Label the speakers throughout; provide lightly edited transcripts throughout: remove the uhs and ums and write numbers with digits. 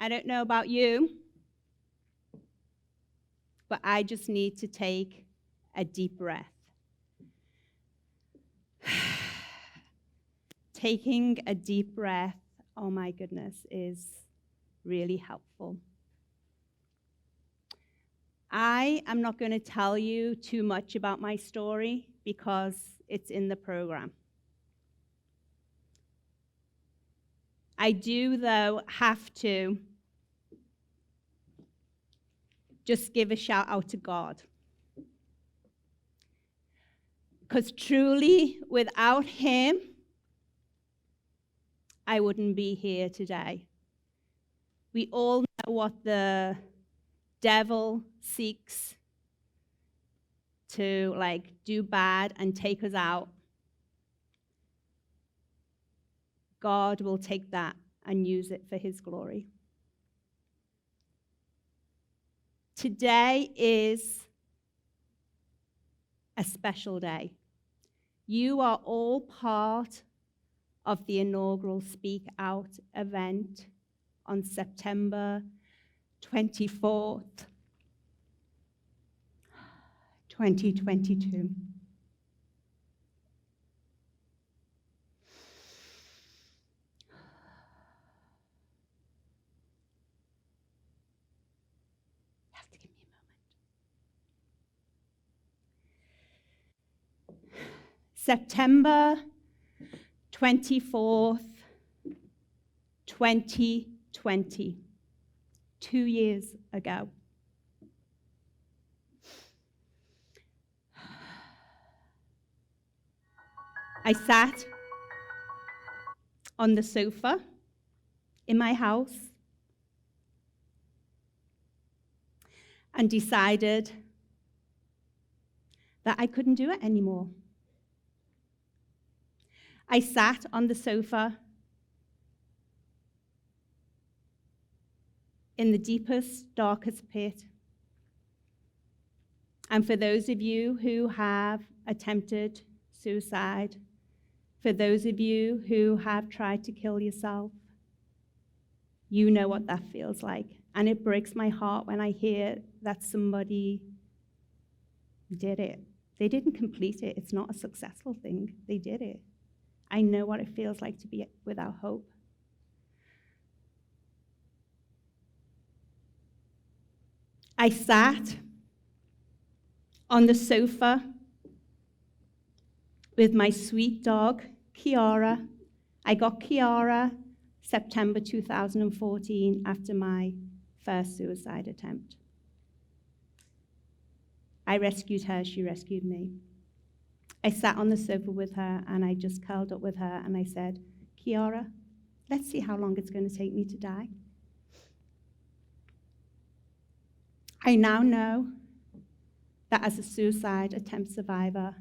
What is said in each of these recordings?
Speaker 1: I don't know about you, but I just need to take a deep breath. Taking a deep breath, oh my goodness, is really helpful. I am not going to tell you too much about my story because it's in the program. I do, though, have to just give a shout out to God. Because truly, without Him, I wouldn't be here today. We all know what the devil seeks to do bad and take us out. God will take that and use it for His glory. Today is a special day. You are all part of the inaugural Speak Out event on September 24th, 2022. September 24th, 2020, 2 years ago. I sat on the sofa in my house and decided that I couldn't do it anymore. I sat on the sofa in the deepest, darkest pit. And for those of you who have attempted suicide, for those of you who have tried to kill yourself, you know what that feels like. And it breaks my heart when I hear that somebody did it. They didn't complete it. It's not a successful thing. They did it. I know what it feels like to be without hope. I sat on the sofa with my sweet dog, Kiara. I got Kiara September 2014 after my first suicide attempt. I rescued her, she rescued me. I sat on the sofa with her and I just curled up with her and I said, Kiara, let's see how long it's going to take me to die. I now know that as a suicide attempt survivor,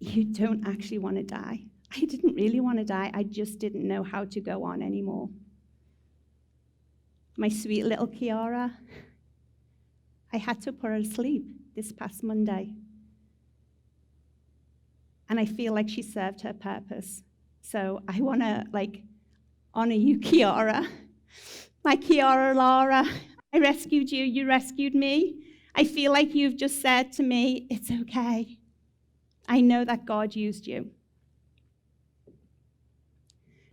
Speaker 1: you don't actually want to die. I didn't really want to die. I just didn't know how to go on anymore. My sweet little Kiara, I had to put her to sleep this past Monday. And I feel like she served her purpose. So I want to honor you, Kiara. My Kiara Laura, I rescued you, you rescued me. I feel like you've just said to me, it's okay. I know that God used you.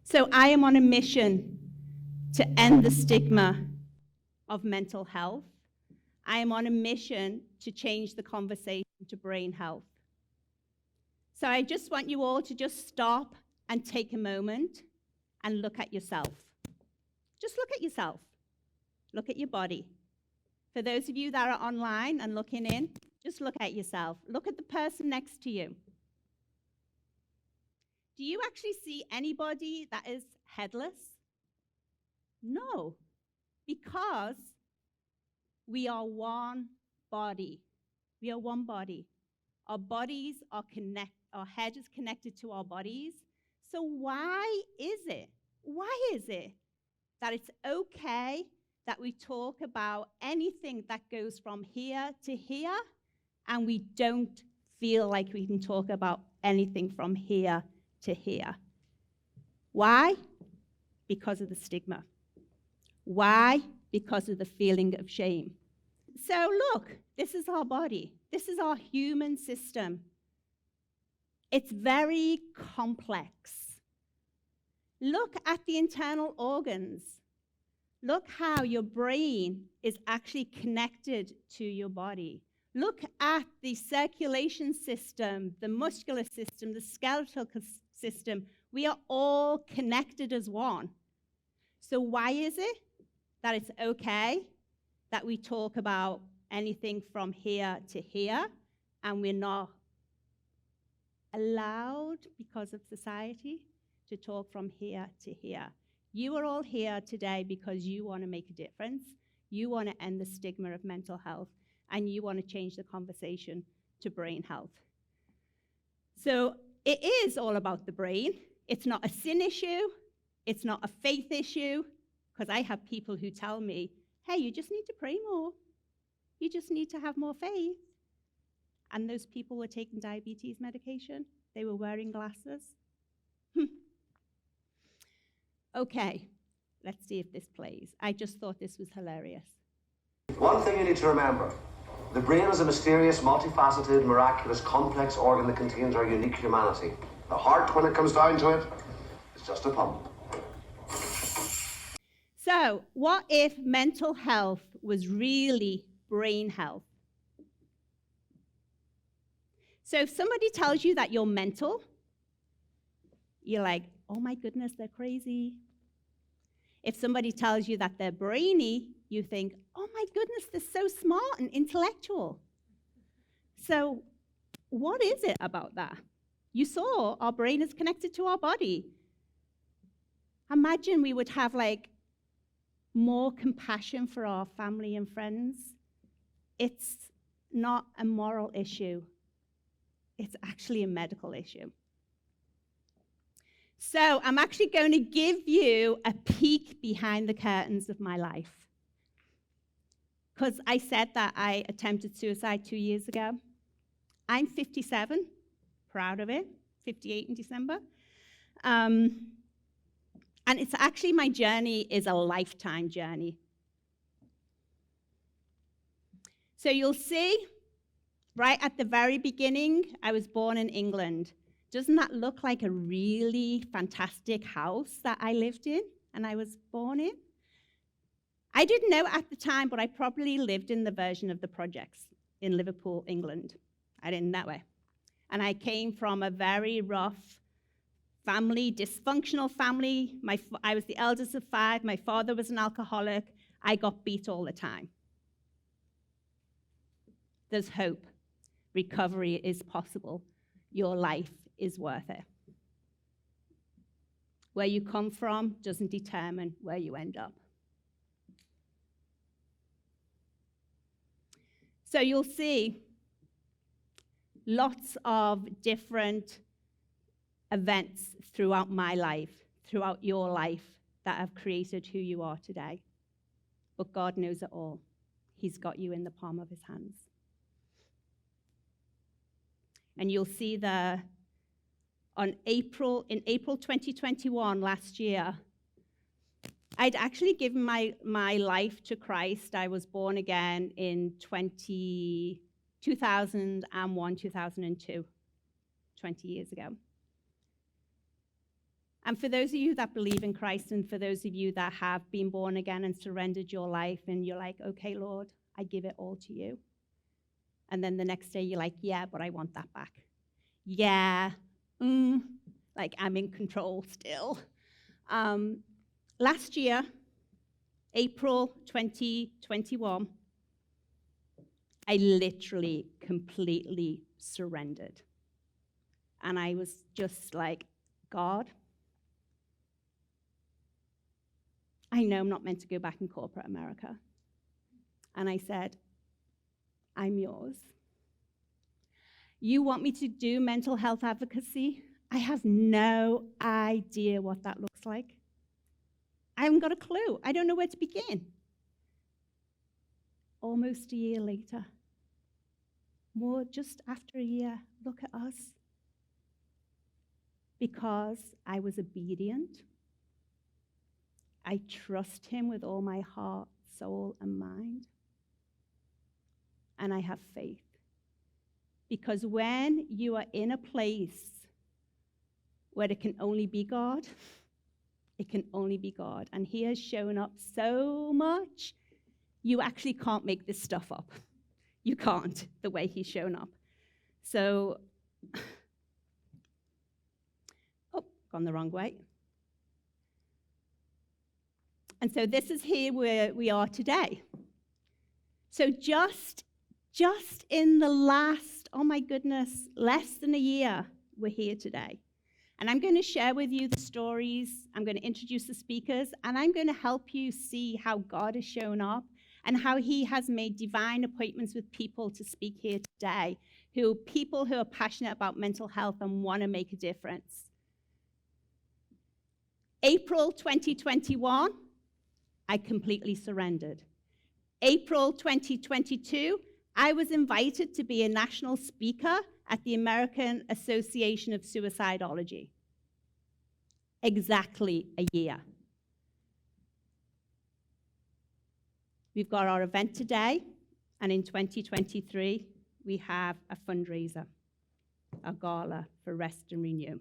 Speaker 1: So I am on a mission to end the stigma of mental health. I am on a mission to change the conversation to brain health. So I just want you all to just stop and take a moment and look at yourself. Just look at yourself. Look at your body. For those of you that are online and looking in, just look at yourself. Look at the person next to you. Do you actually see anybody that is headless? No, because we are one body. We are one body. Our bodies are connected. Our head is connected to our bodies. So why is it that it's okay that we talk about anything that goes from here to here, and we don't feel like we can talk about anything from here to here? Why? Because of the stigma. Why? Because of the feeling of shame. So look, this is our body. This is our human system. It's very complex. Look at the internal organs. Look how your brain is actually connected to your body. Look at the circulation system, the muscular system, the skeletal system. We are all connected as one. So why is it that it's okay that we talk about anything from here to here, and we're not allowed, because of society, to talk from here to here? You are all here today because you want to make a difference. You want to end the stigma of mental health, and you want to change the conversation to brain health. So it is all about the brain. It's not a sin issue. It's not a faith issue, because I have people who tell me, hey, you just need to pray more. You just need to have more faith. And those people were taking diabetes medication. They were wearing glasses. Okay, let's see if this plays. I just thought this was hilarious.
Speaker 2: One thing you need to remember, the brain is a mysterious, multifaceted, miraculous, complex organ that contains our unique humanity. The heart, when it comes down to it, is just a pump.
Speaker 1: So, what if mental health was really brain health? So if somebody tells you that you're mental, you're like, oh my goodness, they're crazy. If somebody tells you that they're brainy, you think, oh my goodness, they're so smart and intellectual. So what is it about that? You saw our brain is connected to our body. Imagine we would have more compassion for our family and friends. It's not a moral issue. It's actually a medical issue. So I'm actually going to give you a peek behind the curtains of my life. Because I said that I attempted suicide 2 years ago. I'm 57, proud of it, 58 in December. And it's actually, my journey is a lifetime journey. So you'll see, right at the very beginning, I was born in England. Doesn't that look like a really fantastic house that I lived in and I was born in? I didn't know at the time, but I probably lived in the version of the projects in Liverpool, England. I didn't know it. And I came from a very rough family, dysfunctional family. I was the eldest of 5. My father was an alcoholic. I got beat all the time. There's hope. Recovery is possible. Your life is worth it. Where you come from doesn't determine where you end up. So you'll see lots of different events throughout my life, throughout your life, that have created who you are today. But God knows it all. He's got you in the palm of his hands. And you'll see there, in April 2021, last year, I'd actually given my life to Christ. I was born again in 2001, 2002, 20 years ago. And for those of you that believe in Christ, and for those of you that have been born again and surrendered your life, and you're like, okay, Lord, I give it all to you. And then the next day you're like, yeah, but I want that back. Yeah, like I'm in control still. Last year, April 2021, I literally completely surrendered. And I was just like, God, I know I'm not meant to go back in corporate America. And I said, I'm yours. You want me to do mental health advocacy? I have no idea what that looks like. I haven't got a clue. I don't know where to begin. Almost a year later, more just after a year, look at us. Because I was obedient, I trust him with all my heart, soul, and mind. And I have faith. Because when you are in a place where it can only be God, it can only be God. And he has shown up so much, you actually can't make this stuff up. You can't, the way he's shown up. So, gone the wrong way. And so this is here where we are today. So just in the last, oh my goodness, less than a year, we're here today. And I'm going to share with you the stories, I'm going to introduce the speakers, and I'm going to help you see how God has shown up and how he has made divine appointments with people to speak here today, people who are passionate about mental health and want to make a difference. April 2021, I completely surrendered. April 2022, I was invited to be a national speaker at the American Association of Suicidology. Exactly a year. We've got our event today, and in 2023, we have a fundraiser, a gala for Rest and Renew.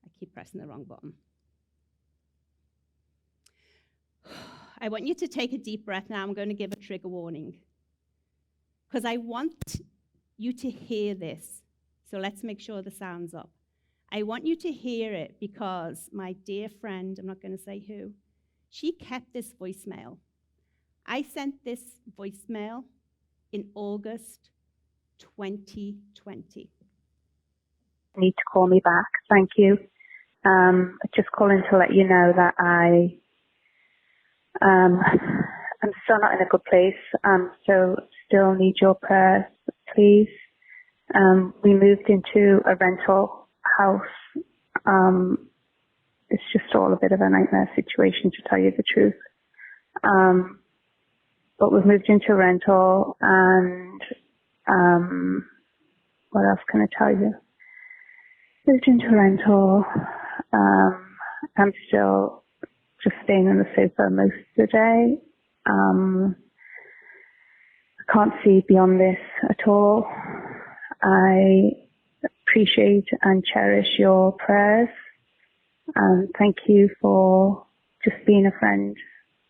Speaker 1: I keep pressing the wrong button. I want you to take a deep breath now. I'm going to give a trigger warning, because I want you to hear this. So let's make sure the sound's up. I want you to hear it because my dear friend, I'm not going to say who, she kept this voicemail. I sent this voicemail in August 2020.
Speaker 3: Need to call me back. Thank you. Just calling to let you know that I'm still not in a good place. So still need your prayers, please. We moved into a rental house. It's just all a bit of a nightmare situation, to tell you the truth. But we've moved into rental, and what else can I tell you? Moved into rental. I'm still just staying on the sofa most of the day. I can't see beyond this at all. I appreciate and cherish your prayers, and thank you for just being a friend.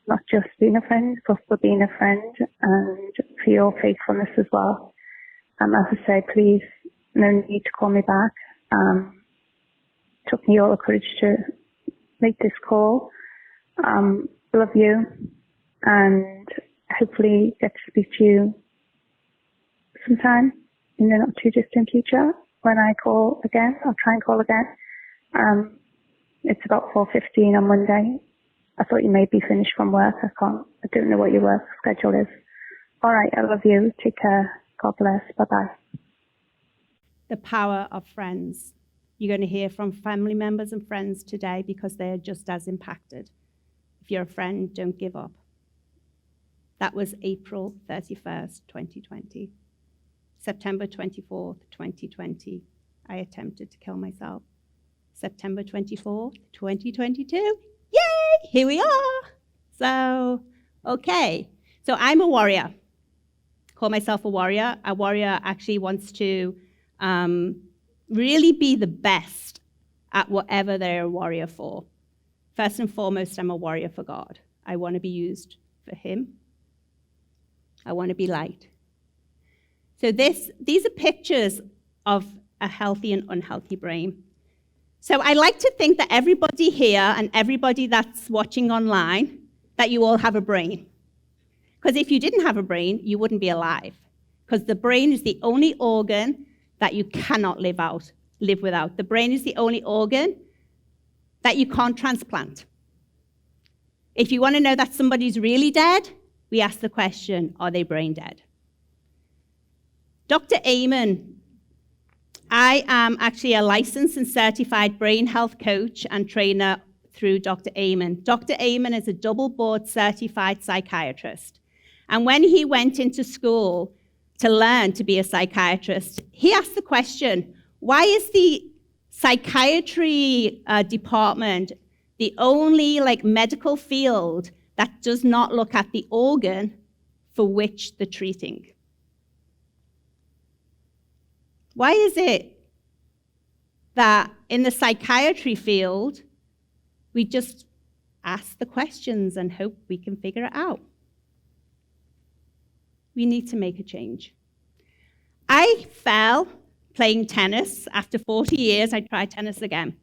Speaker 3: Not just being a friend, but for being a friend, and for your faithfulness as well. As I say, please, no need to call me back. Took me all the courage to make this call. Love you, and hopefully get to speak to you sometime in the not too distant future. When I call again, I'll try and call again. It's about 4:15 on Monday. I thought you may be finished from work. I don't know what your work schedule is. All right, I love you. Take care. God bless. Bye-bye.
Speaker 1: The power of friends. You're going to hear from family members and friends today because they are just as impacted. If you're a friend, don't give up. That was April 31st, 2020. September 24th, 2020, I attempted to kill myself. September 24th, 2022. Yay! Here we are. So, okay. So I'm a warrior. Call myself a warrior. A warrior actually wants to really be the best at whatever they're a warrior for. First and foremost, I'm a warrior for God. I want to be used for him. I want to be light. So these are pictures of a healthy and unhealthy brain. So I like to think that everybody here and everybody that's watching online, that you all have a brain. Because if you didn't have a brain, you wouldn't be alive. Because the brain is the only organ that you cannot live without. The brain is the only organ that you can't transplant. If you want to know that somebody's really dead, we ask the question, are they brain dead? Dr. Amen. I am actually a licensed and certified brain health coach and trainer through Dr. Amen. Dr. Amen is a double board certified psychiatrist. And when he went into school to learn to be a psychiatrist, he asked the question, why is the psychiatry department the only medical field that does not look at the organ for which they're treating. Why is it that in the psychiatry field, we just ask the questions and hope we can figure it out? We need to make a change. I fell playing tennis. After 40 years, I tried tennis again.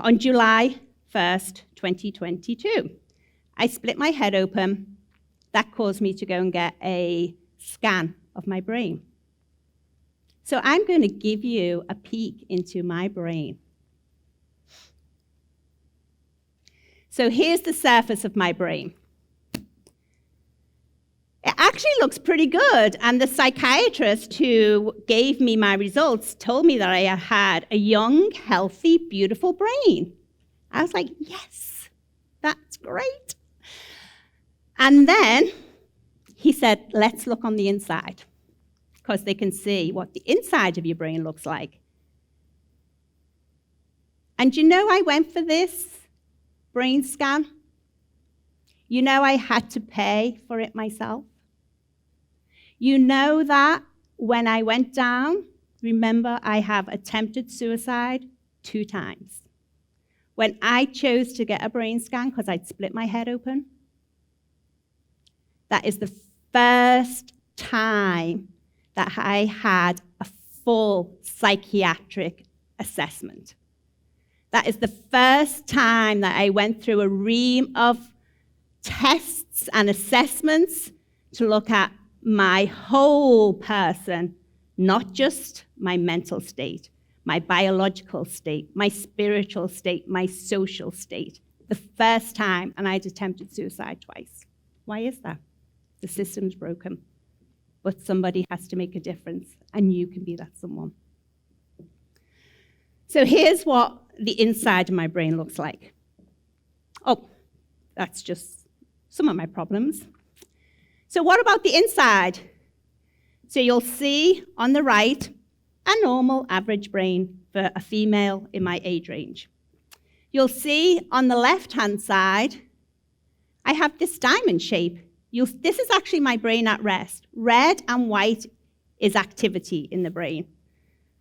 Speaker 1: On July 1st, 2022, I split my head open. That caused me to go and get a scan of my brain. So I'm going to give you a peek into my brain. So here's the surface of my brain. It actually looks pretty good, and the psychiatrist who gave me my results told me that I had a young, healthy, beautiful brain. I was like, yes, that's great. And then he said, let's look on the inside, because they can see what the inside of your brain looks like. And you know I went for this brain scan? You know I had to pay for it myself? You know that when I went down, remember I have attempted suicide 2 times. When I chose to get a brain scan because I'd split my head open, that is the first time that I had a full psychiatric assessment. That is the first time that I went through a ream of tests and assessments to look at my whole person, not just my mental state, my biological state, my spiritual state, my social state. The first time, and I'd attempted suicide twice. Why is that? The system's broken. But somebody has to make a difference, and you can be that someone. So here's what the inside of my brain looks like. Oh, that's just some of my problems. So what about the inside? So you'll see on the right a normal average brain for a female in my age range. You'll see on the left-hand side, I have this diamond shape. This is actually my brain at rest. Red and white is activity in the brain.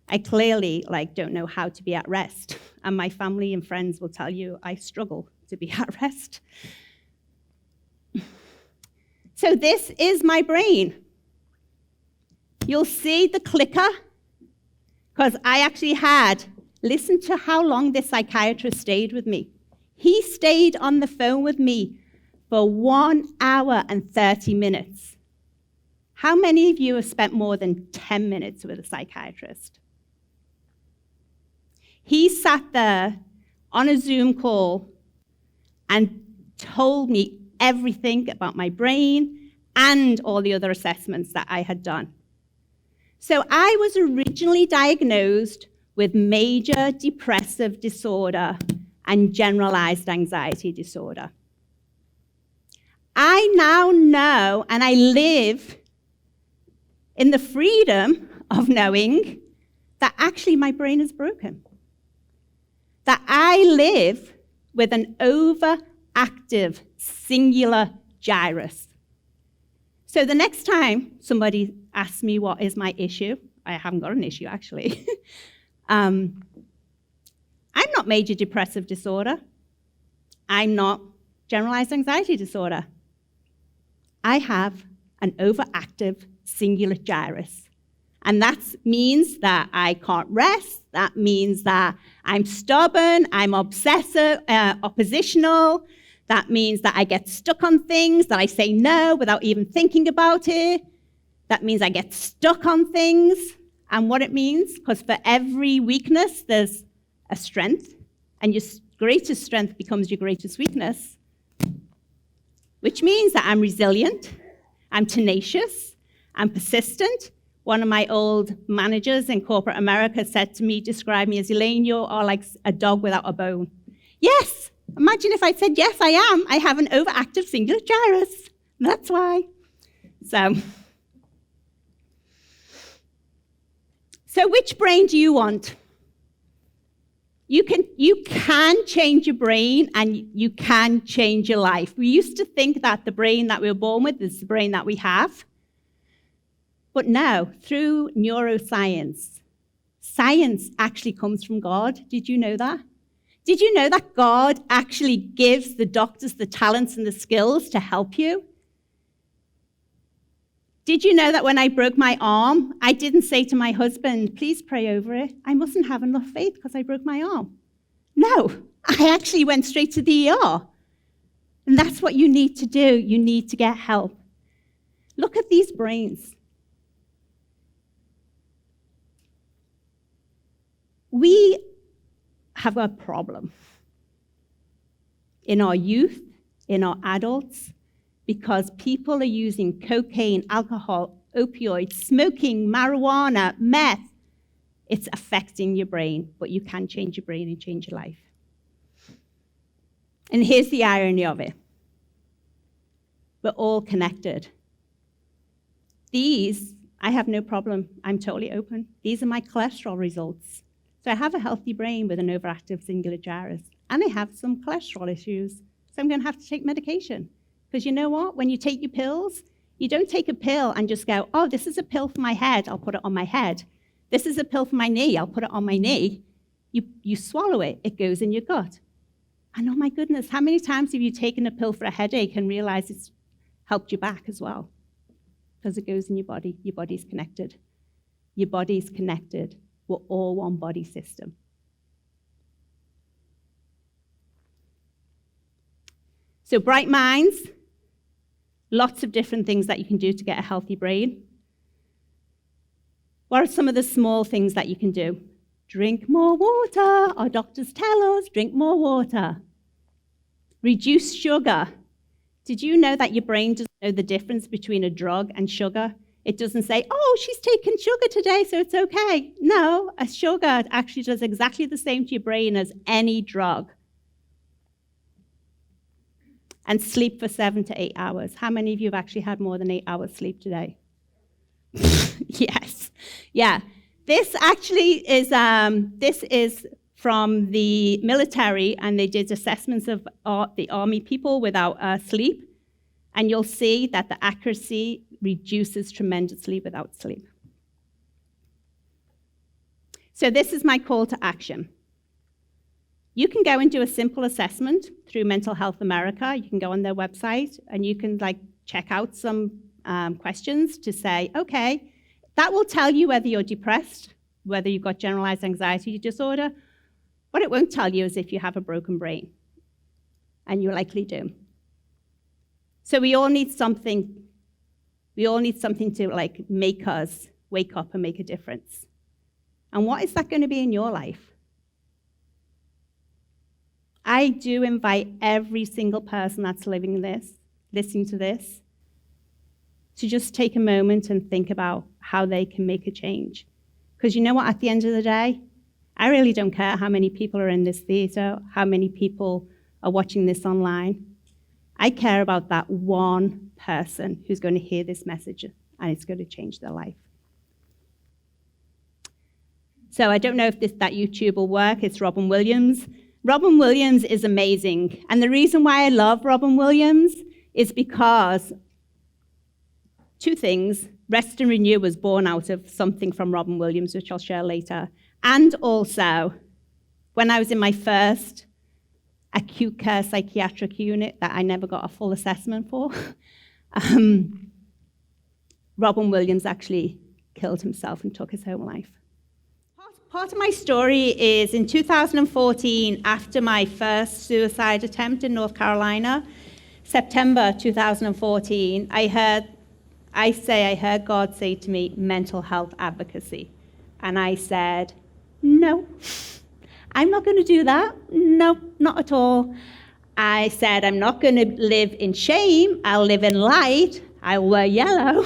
Speaker 1: I clearly don't know how to be at rest, and my family and friends will tell you I struggle to be at rest. So this is my brain. You'll see the clicker, because I actually listen to how long this psychiatrist stayed with me. He stayed on the phone with me for 1 hour and 30 minutes. How many of you have spent more than 10 minutes with a psychiatrist? He sat there on a Zoom call and told me everything about my brain and all the other assessments that I had done. So I was originally diagnosed with major depressive disorder and generalized anxiety disorder. I now know, and I live in the freedom of knowing that actually my brain is broken. That I live with an overactive singular gyrus. So the next time somebody asks me what is my issue, I haven't got an issue actually. I'm not major depressive disorder. I'm not generalized anxiety disorder. I have an overactive singular gyrus. And that means that I can't rest. That means that I'm stubborn, I'm obsessive, oppositional. That means that I get stuck on things, that I say no without even thinking about it. That means I get stuck on things. And what it means, because for every weakness, there's a strength. And your greatest strength becomes your greatest weakness. Which means that I'm resilient, I'm tenacious, I'm persistent. One of my old managers in corporate America said to me, described me as, Elaine, you are like a dog without a bone. Yes, imagine if I said, yes, I am. I have an overactive singular gyrus. That's why. So which brain do you want? You can change your brain and you can change your life. We used to think that the brain that we were born with is the brain that we have. But no, through neuroscience, science actually comes from God. Did you know that? Did you know that God actually gives the doctors the talents and the skills to help you? Did you know that when I broke my arm, I didn't say to my husband, please pray over it. I mustn't have enough faith because I broke my arm. No, I actually went straight to the ER. And that's what you need to do. You need to get help. Look at these brains. We have a problem in our youth, in our adults, because people are using cocaine, alcohol, opioids, smoking, marijuana, meth. It's affecting your brain, but you can change your brain and change your life. And here's the irony of it. We're all connected. These, I have no problem. I'm totally open. These are my cholesterol results. So I have a healthy brain with an overactive singular gyrus, and I have some cholesterol issues. So I'm going to have to take medication. Because you know what? When you take your pills, you don't take a pill and just go, oh, this is a pill for my head, I'll put it on my head. This is a pill for my knee, I'll put it on my knee. You swallow it, it goes in your gut. And oh my goodness, how many times have you taken a pill for a headache and realized it's helped your back as well? Because it goes in your body. Your body's connected. Your body's connected. We're all one body system. So bright minds, lots of different things that you can do to get a healthy brain. What are some of the small things that you can do? Drink more water. Our doctors tell us, drink more water. Reduce sugar. Did you know that your brain doesn't know the difference between a drug and sugar? It doesn't say, oh, she's taken sugar today, so it's okay. No, a sugar actually does exactly the same to your brain as any drug. And sleep for 7 to 8 hours. How many of you have actually had more than 8 hours sleep today? Yes. Yeah. This actually is, this is from the military, and they did assessments of the army people without sleep. And you'll see that the accuracy reduces tremendously without sleep. So this is my call to action. You can go and do a simple assessment through Mental Health America. You can go on their website and you can check out some questions to say, okay, that will tell you whether you're depressed, whether you've got generalized anxiety disorder. What it won't tell you is if you have a broken brain, and you likely do. So we all need something. We all need something to make us wake up and make a difference. And what is that going to be in your life? I do invite every single person that's listening to this, to just take a moment and think about how they can make a change. Because you know what, at the end of the day, I really don't care how many people are in this theater, how many people are watching this online. I care about that one person who's going to hear this message and it's going to change their life. So I don't know if that YouTube will work. It's Robin Williams. Robin Williams is amazing. And the reason why I love Robin Williams is because two things. Rest and Renew was born out of something from Robin Williams, which I'll share later. And also, when I was in my first acute care psychiatric unit that I never got a full assessment for, Robin Williams actually killed himself and took his own life. Part of my story is in 2014, after my first suicide attempt in North Carolina, September 2014, I heard God say to me, mental health advocacy. And I said, no, I'm not going to do that. No, not at all. I said, I'm not going to live in shame. I'll live in light. I'll wear yellow.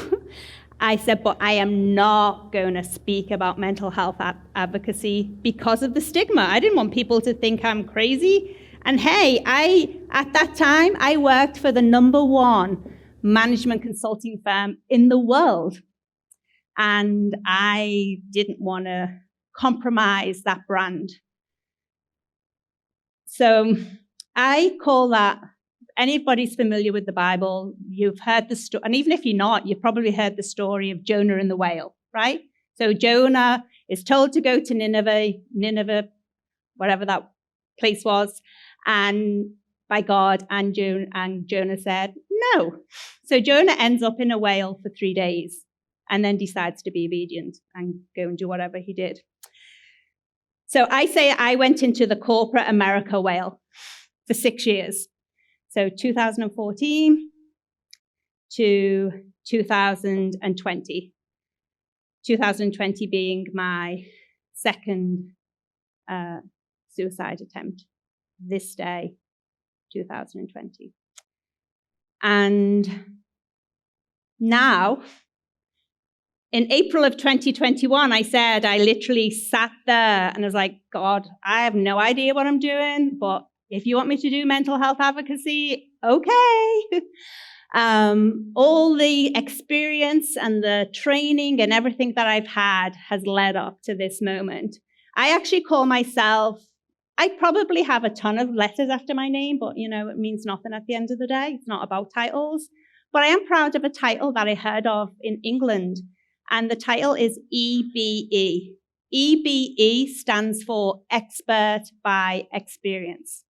Speaker 1: I said, but I am not going to speak about mental health advocacy because of the stigma. I didn't want people to think I'm crazy. And hey, at that time, I worked for the #1 management consulting firm in the world. And I didn't want to compromise that brand. So I call that, anybody's familiar with the Bible, you've heard the story, and even if you're not, you've probably heard the story of Jonah and the whale, right? So Jonah is told to go to Nineveh, whatever that place was, and by God, and Jonah said, no. So Jonah ends up in a whale for 3 days and then decides to be obedient and go and do whatever he did. So I say I went into the corporate America whale for 6 years. So 2014 to 2020. 2020 being my second suicide attempt. This day, 2020. And now, in April of 2021, I said, I literally sat there and I was like, God, I have no idea what I'm doing, but if you want me to do mental health advocacy, okay. All the experience and the training and everything that I've had has led up to this moment. I actually call myself, I probably have a ton of letters after my name, but it means nothing at the end of the day. It's not about titles. But I am proud of a title that I heard of in England, and the title is EBE. EBE stands for Expert by Experience.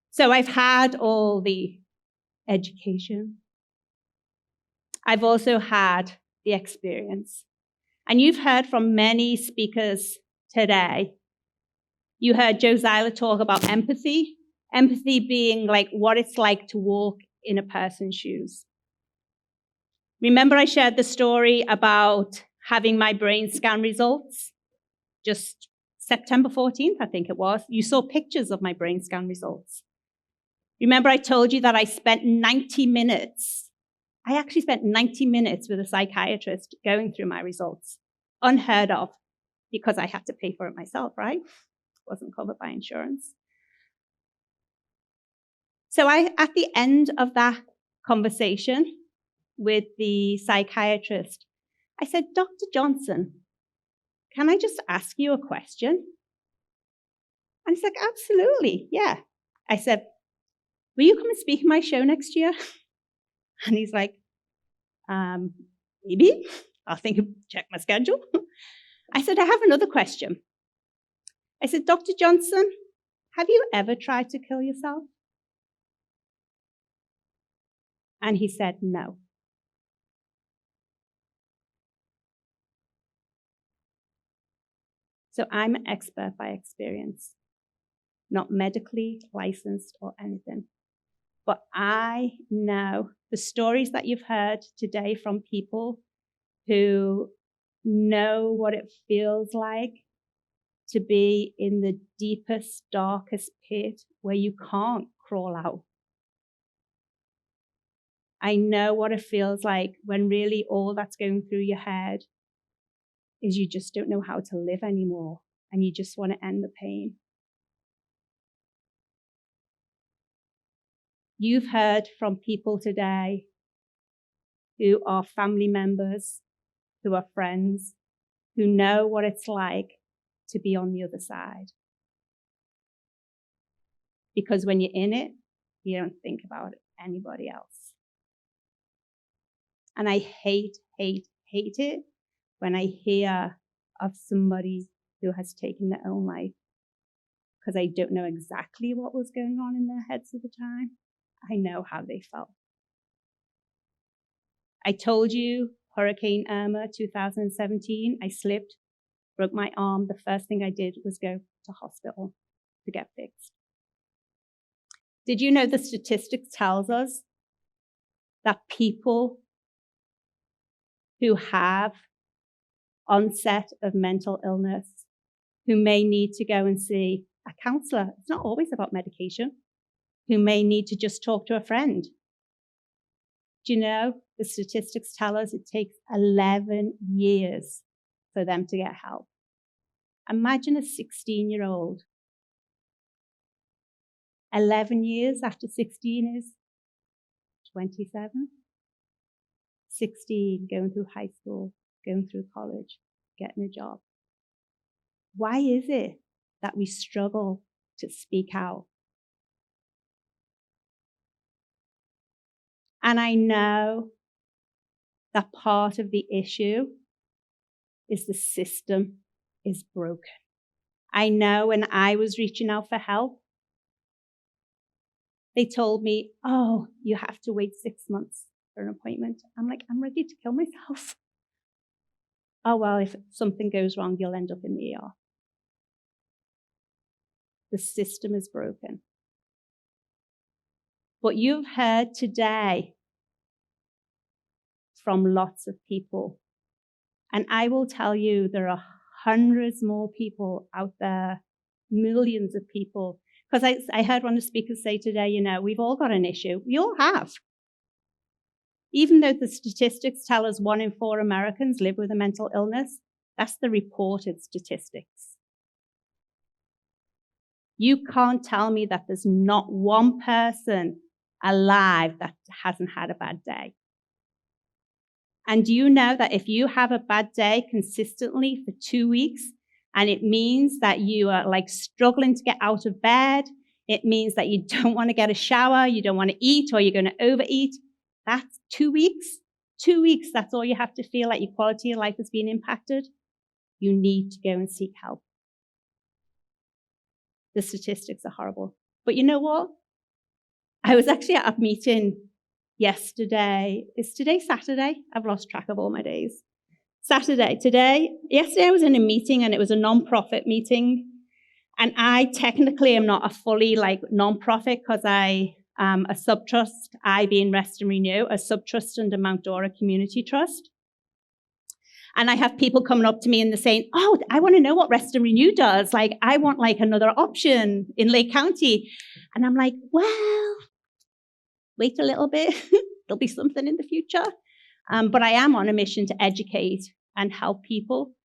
Speaker 1: So I've had all the education. I've also had the experience. And you've heard from many speakers today. You heard Joe Zeiler talk about empathy. Empathy being like what it's like to walk in a person's shoes. Remember I shared the story about having my brain scan results? Just September 14th, I think it was. You saw pictures of my brain scan results. Remember I told you that I spent 90 minutes. I actually spent 90 minutes with a psychiatrist going through my results. Unheard of, because I had to pay for it myself, right? Wasn't covered by insurance. So at the end of that conversation with the psychiatrist, I said, Dr. Johnson, can I just ask you a question? And he's like, absolutely, yeah. I said, will you come and speak in my show next year? And he's like, maybe. I'll check my schedule. I said, I have another question. I said, Dr. Johnson, have you ever tried to kill yourself? And he said, no. So I'm an expert by experience, not medically licensed or anything. But I know the stories that you've heard today from people who know what it feels like to be in the deepest, darkest pit where you can't crawl out. I know what it feels like when really all that's going through your head is you just don't know how to live anymore and you just want to end the pain. You've heard from people today who are family members, who are friends, who know what it's like to be on the other side. Because when you're in it, you don't think about anybody else. And I hate it when I hear of somebody who has taken their own life, because I don't know exactly what was going on in their heads at the time. I know how they felt. I told you, Hurricane Irma 2017, I slipped, broke my arm. The first thing I did was go to hospital to get fixed. Did you know the statistics tells us that people who have onset of mental illness, who may need to go and see a counselor, it's not always about medication, who may need to just talk to a friend. Do you know the statistics tell us it takes 11 years for them to get help? Imagine a 16-year-old. 11 years after 16 is 27. 16, going through high school, going through college, getting a job. Why is it that we struggle to speak out. And I know that part of the issue is the system is broken. I know when I was reaching out for help, they told me, oh, you have to wait 6 months for an appointment. I'm like, I'm ready to kill myself. Oh, well, if something goes wrong, you'll end up in the ER. The system is broken. But you've heard today from lots of people. And I will tell you, there are hundreds more people out there, millions of people. Because I heard one of the speakers say today, we've all got an issue. We all have. Even though the statistics tell us 1 in 4 Americans live with a mental illness, that's the reported statistics. You can't tell me that there's not one person alive that hasn't had a bad day. And do you know that if you have a bad day consistently for 2 weeks, and it means that you are like struggling to get out of bed, it means that you don't want to get a shower, you don't want to eat, or you're going to overeat, that's 2 weeks. 2 weeks, that's all you have to feel like your quality of life has been impacted. You need to go and seek help. The statistics are horrible. But you know what? I was actually at a meeting yesterday. Is today Saturday? I've lost track of all my days. Yesterday I was in a meeting, and it was a non-profit meeting. And I technically am not a fully non-profit because I am a subtrust, I being Rest and Renew, a subtrust under Mount Dora Community Trust. And I have people coming up to me and they're saying, oh, I want to know what Rest and Renew does. I want another option in Lake County. And I'm like, well, wait a little bit. There'll be something in the future. But I am on a mission to educate and help people.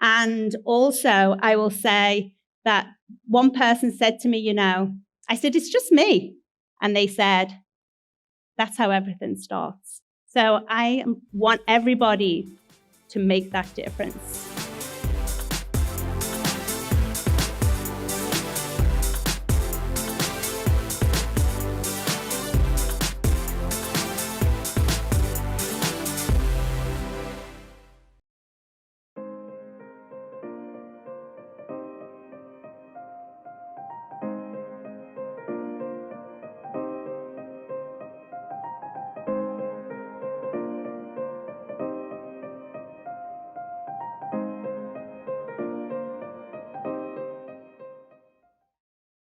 Speaker 1: And also, I will say that one person said to me, I said, it's just me. And they said, that's how everything starts. So I want everybody to make that difference.